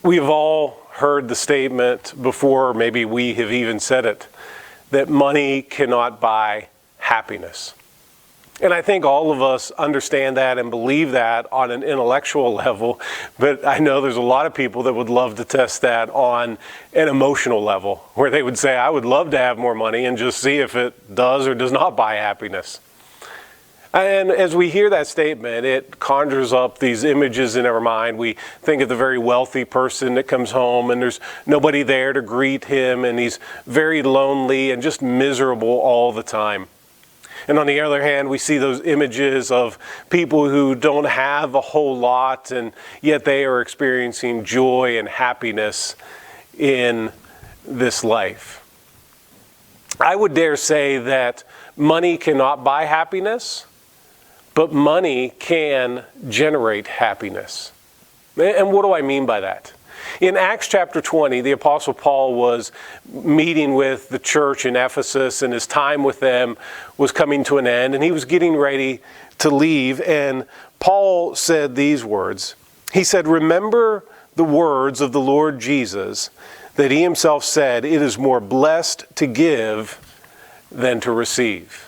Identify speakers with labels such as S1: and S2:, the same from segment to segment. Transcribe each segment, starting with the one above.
S1: We've all heard the statement before, maybe we have even said it, that money cannot buy happiness. And I think all of us understand that and believe that on an intellectual level, but I know there's a lot of people that would love to test that on an emotional level, where they would say, I would love to have more money and just see if it does or does not buy happiness. And as we hear that statement, it conjures up these images in our mind. We think of the very wealthy person that comes home and there's nobody there to greet him, and he's very lonely and just miserable all the time. And on the other hand, we see those images of people who don't have a whole lot, and yet they are experiencing joy and happiness in this life. I would dare say that money cannot buy happiness, but money can generate happiness. And what do I mean by that? In Acts chapter 20, the Apostle Paul was meeting with the church in Ephesus, and his time with them was coming to an end, and he was getting ready to leave. And Paul said these words. He said, "Remember the words of the Lord Jesus, that he himself said, 'It is more blessed to give than to receive.'"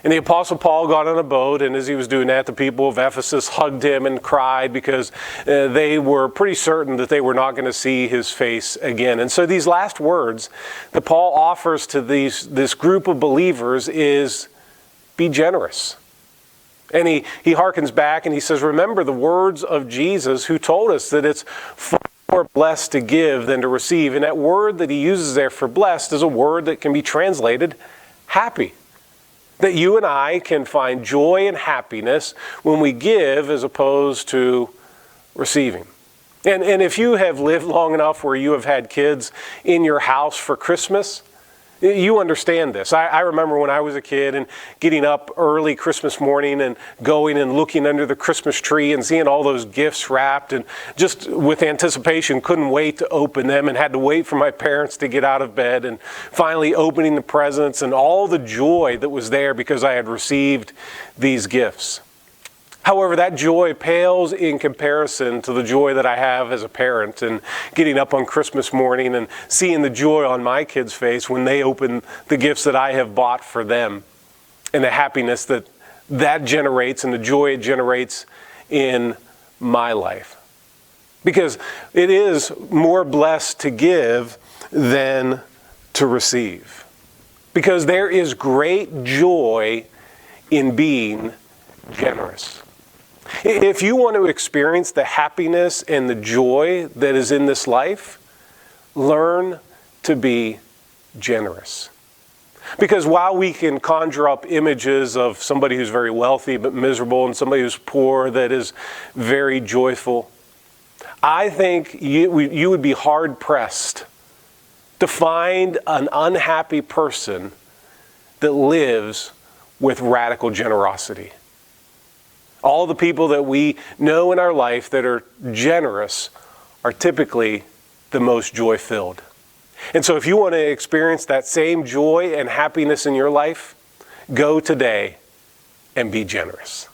S1: And the Apostle Paul got on a boat, and as he was doing that, the people of Ephesus hugged him and cried because they were pretty certain that they were not going to see his face again. And so these last words that Paul offers to this group of believers is, be generous. And he harkens back and he says, remember the words of Jesus, who told us that it's far more blessed to give than to receive. And that word that he uses there for blessed is a word that can be translated happy. That you and I can find joy and happiness when we give as opposed to receiving. And if you have lived long enough where you have had kids in your house for Christmas, you understand this. I remember when I was a kid and getting up early Christmas morning and going and looking under the Christmas tree and seeing all those gifts wrapped, and just with anticipation couldn't wait to open them, and had to wait for my parents to get out of bed, and finally opening the presents and all the joy that was there because I had received these gifts. However, that joy pales in comparison to the joy that I have as a parent, and getting up on Christmas morning and seeing the joy on my kids' face when they open the gifts that I have bought for them, and the happiness that generates and the joy it generates in my life. Because it is more blessed to give than to receive. Because there is great joy in being generous. If you want to experience the happiness and the joy that is in this life, learn to be generous. Because while we can conjure up images of somebody who's very wealthy but miserable, and somebody who's poor that is very joyful, I think you would be hard-pressed to find an unhappy person that lives with radical generosity. All the people that we know in our life that are generous are typically the most joy-filled. And so if you want to experience that same joy and happiness in your life, go today and be generous.